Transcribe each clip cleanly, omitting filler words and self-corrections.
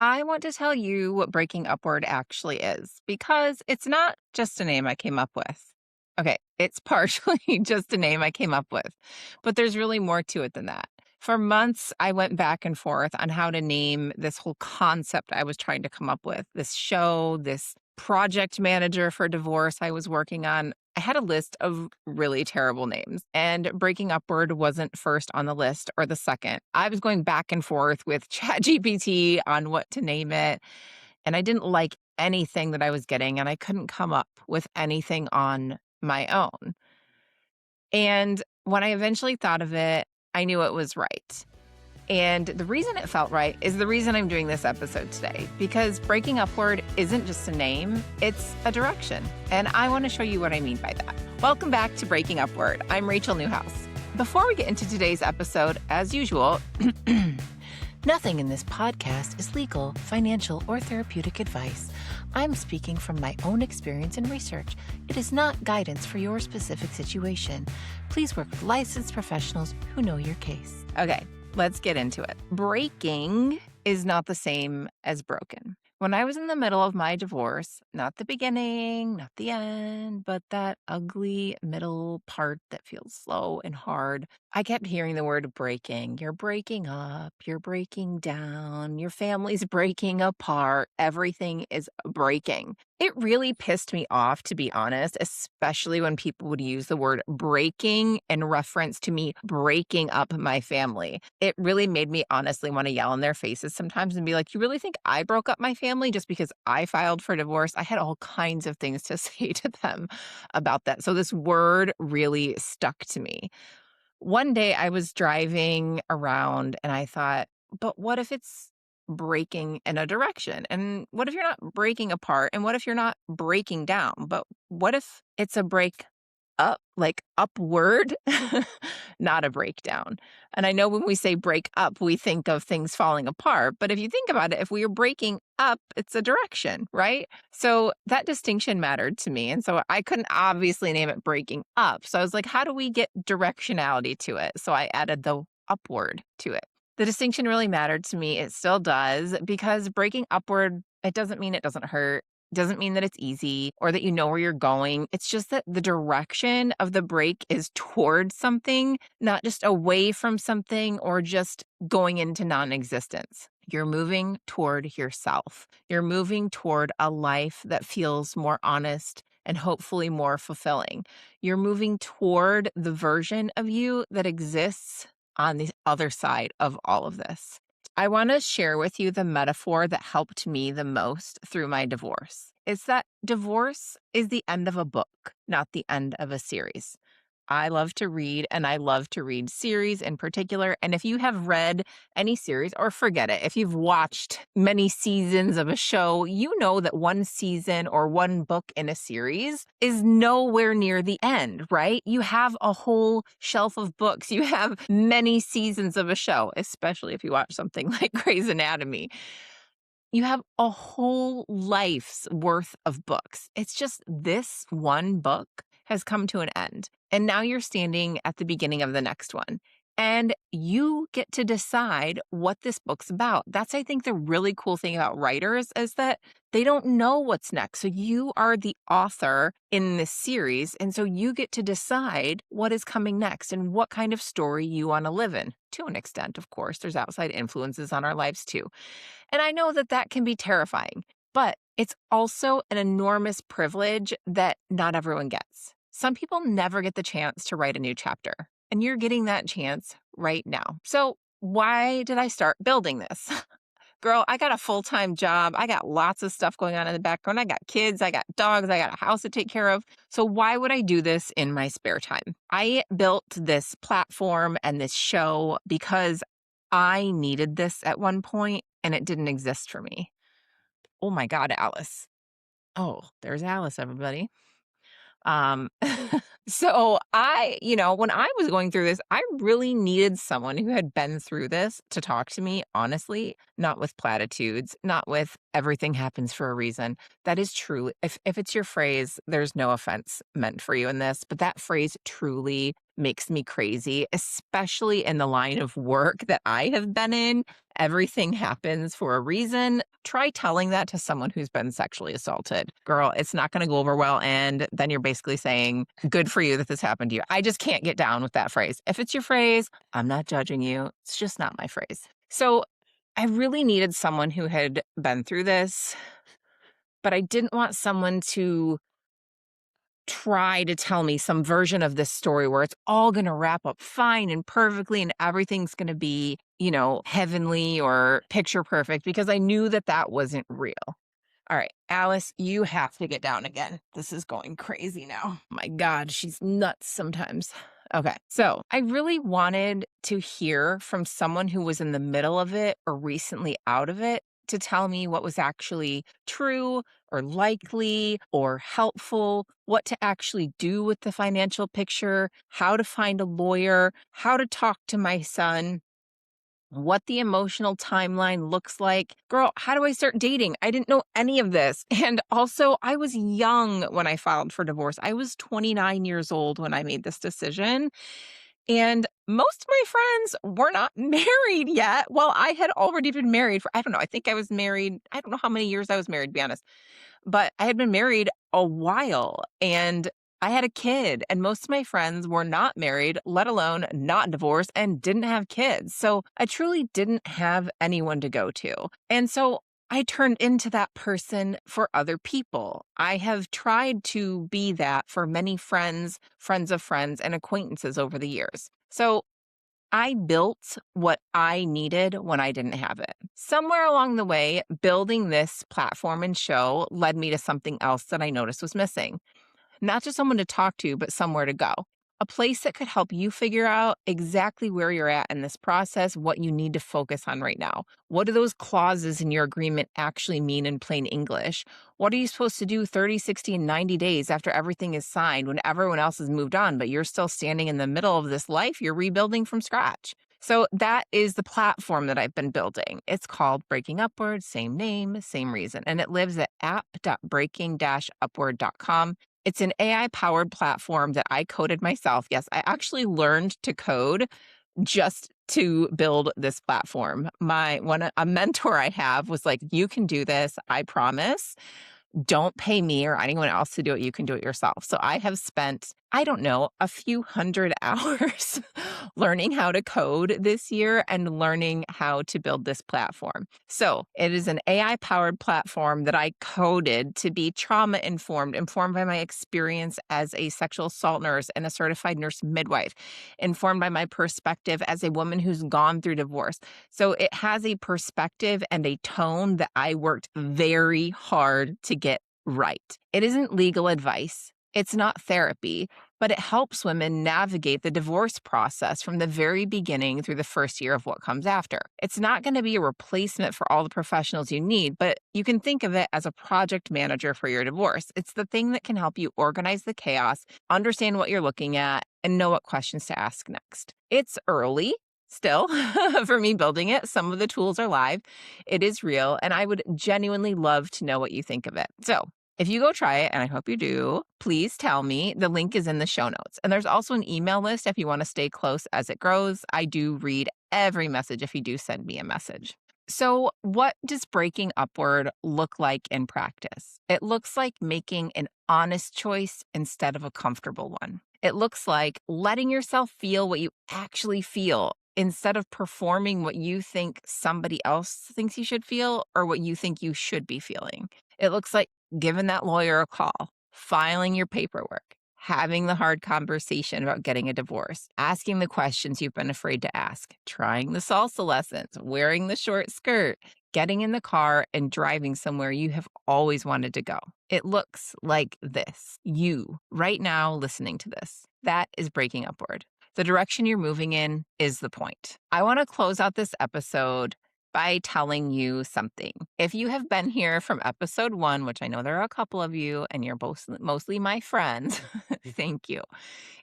I want to tell you what breaking upward actually is because it's not just a name I came up with. Okay, it's partially just a name I came up with, but there's really more to it than that. For months, I went back and forth on how to name this whole concept I was trying to come up with, this show, this project manager for divorce I was working on. I had a list of really terrible names, and Breaking Upward wasn't first on the list or the second. I was going back and forth with ChatGPT on what to name it, and I didn't like anything that I was getting, and I couldn't come up with anything on my own. And when I eventually thought of it, I knew it was right. And the reason it felt right is the reason I'm doing this episode today, because Breaking Upward isn't just a name, it's a direction. And I want to show you what I mean by that. Welcome back to Breaking Upward. I'm Rachel Newhouse. Before we get into today's episode, as usual, nothing in this podcast is legal, financial, or therapeutic advice. I'm speaking from my own experience and research. It is not guidance for your specific situation. Please work with licensed professionals who know your case. Okay. Let's get into it. Breaking is not the same as broken. When I was in the middle of my divorce, not the beginning, not the end, but that ugly middle part that feels slow and hard, I kept hearing the word breaking. You're breaking up, you're breaking down, your family's breaking apart, everything is breaking. It really pissed me off, to be honest, especially when people would use the word breaking in reference to me breaking up my family. It really made me honestly want to yell in their faces sometimes and be like, you really think I broke up my family just because I filed for divorce? I had all kinds of things to say to them about that. So this word really stuck to me. One day I was driving around and I thought, but what if it's breaking in a direction? And what if you're not breaking apart? And what if you're not breaking down? But what if it's a break up, like upward, not a breakdown? And I know when we say break up, we think of things falling apart. But if you think about it, if we are breaking up, it's a direction, right? So that distinction mattered to me. And so I couldn't obviously name it breaking up. So I was like, how do we get directionality to it? So I added the upward to it. The distinction really mattered to me. It still does, because breaking upward, it doesn't mean it doesn't hurt. Doesn't mean that it's easy or that you know where you're going. It's just that the direction of the break is towards something, not just away from something or just going into non-existence. You're moving toward yourself. You're moving toward a life that feels more honest and hopefully more fulfilling. You're moving toward the version of you that exists on the other side of all of this. I want to share with you the metaphor that helped me the most through my divorce. It's that divorce is the end of a book, not the end of a series. I love to read, and I love to read series in particular. And if you have read any series, or forget it, if you've watched many seasons of a show, you know that one season or one book in a series is nowhere near the end, right? You have a whole shelf of books. You have many seasons of a show, especially if you watch something like Grey's Anatomy. You have a whole life's worth of books. It's just this one book has come to an end. And now you're standing at the beginning of the next one. And you get to decide what this book's about. That's, I think, the really cool thing about writers is that they don't know what's next. So you are the author in this series. And so you get to decide what is coming next and what kind of story you want to live in. To an extent, of course, there's outside influences on our lives too. And I know that that can be terrifying, but it's also an enormous privilege that not everyone gets. Some people never get the chance to write a new chapter, and you're getting that chance right now. So why did I start building this? Girl, I got a full-time job. I got lots of stuff going on in the background. I got kids, I got dogs, I got a house to take care of. So why would I do this in my spare time? I built this platform and this show because I needed this at one point and it didn't exist for me. Oh my God, Alice. Oh, there's Alice, everybody. Um, so when I was going through this, I really needed someone who had been through this to talk to me, honestly, not with platitudes, not with everything happens for a reason. That is true. If it's your phrase, there's no offense meant for you in this, but that phrase truly makes me crazy, especially in the line of work that I have been in. Everything happens for a reason. Try telling that to someone who's been sexually assaulted. Girl, it's not going to go over well. And then you're basically saying, good for you that this happened to you. I just can't get down with that phrase. If it's your phrase, I'm not judging you. It's just not my phrase. So I really needed someone who had been through this, but I didn't want someone to try to tell me some version of this story where it's all going to wrap up fine and perfectly and everything's going to be, heavenly or picture perfect, because I knew that that wasn't real. All right, Alice, you have to get down again. This is going crazy now. My God, she's nuts sometimes. Okay, so I really wanted to hear from someone who was in the middle of it or recently out of it to tell me what was actually true or likely or helpful, what to actually do with the financial picture, how to find a lawyer, how to talk to my son, what the emotional timeline looks like. Girl, how do I start dating? I didn't know any of this. And also, I was young when I filed for divorce. I was 29 years old when I made this decision. And most of my friends were not married yet. Well, I had already been married for, I don't know, I think I was married. I don't know how many years I was married, to be honest. But I had been married a while and I had a kid, and most of my friends were not married, let alone not divorced, and didn't have kids. So I truly didn't have anyone to go to. And so I turned into that person for other people. I have tried to be that for many friends, friends of friends, and acquaintances over the years. So I built what I needed when I didn't have it. Somewhere along the way, building this platform and show led me to something else that I noticed was missing. Not just someone to talk to, but somewhere to go. A place that could help you figure out exactly where you're at in this process, what you need to focus on right now. What do those clauses in your agreement actually mean in plain English? What are you supposed to do 30, 60, and 90 days after everything is signed when everyone else has moved on, but you're still standing in the middle of this life you're rebuilding from scratch? So that is the platform that I've been building. It's called Breaking Upward, same name, same reason. And it lives at app.breaking-upward.com. It's an AI-powered platform that I coded myself. Yes, I actually learned to code just to build this platform. A mentor I have was like, you can do this, I promise. Don't pay me or anyone else to do it. You can do it yourself. So I have spent, I don't know, a few hundred hours learning how to code this year and learning how to build this platform. So it is an AI-powered platform that I coded to be trauma-informed, informed by my experience as a sexual assault nurse and a certified nurse midwife, informed by my perspective as a woman who's gone through divorce. So it has a perspective and a tone that I worked very hard to get right. It isn't legal advice. It's not therapy, but it helps women navigate the divorce process from the very beginning through the first year of what comes after. It's not going to be a replacement for all the professionals you need, but you can think of it as a project manager for your divorce. It's the thing that can help you organize the chaos, understand what you're looking at, and know what questions to ask next. It's early still for me building it. Some of the tools are live. It is real, and I would genuinely love to know what you think of it. So if you go try it, and I hope you do, please tell me. The link is in the show notes. And there's also an email list if you want to stay close as it grows. I do read every message if you do send me a message. So what does breaking upward look like in practice? It looks like making an honest choice instead of a comfortable one. It looks like letting yourself feel what you actually feel instead of performing what you think somebody else thinks you should feel or what you think you should be feeling. It looks like giving that lawyer a call, filing your paperwork, having the hard conversation about getting a divorce, asking the questions you've been afraid to ask, trying the salsa lessons, wearing the short skirt, getting in the car and driving somewhere you have always wanted to go. It looks like this. You, right now, listening to this. That is breaking upward. The direction you're moving in is the point. I want to close out this episode by telling you something. If you have been here from episode 1, which I know there are a couple of you, and you're both mostly my friends, thank you.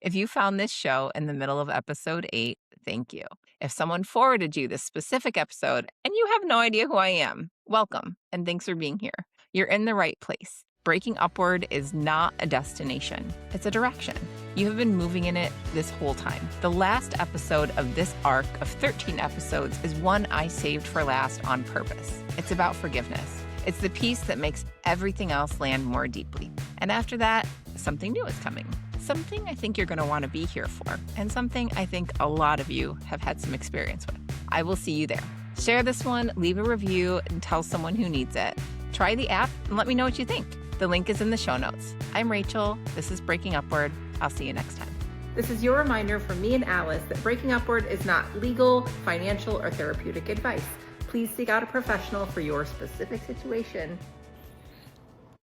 If you found this show in the middle of episode 8, thank you. If someone forwarded you this specific episode and you have no idea who I am, welcome, and thanks for being here. You're in the right place. Breaking upward is not a destination, it's a direction. You have been moving in it this whole time. The last episode of this arc of 13 episodes is one I saved for last on purpose. It's about forgiveness. It's the piece that makes everything else land more deeply. And after that, something new is coming. Something I think you're going to want to be here for, and something I think a lot of you have had some experience with. I will see you there. Share this one, leave a review, and tell someone who needs it. Try the app and let me know what you think. The link is in the show notes. I'm Rachel. This is Breaking Upward. I'll see you next time. This is your reminder from me and Alice that Breaking Upward is not legal, financial, or therapeutic advice. Please seek out a professional for your specific situation.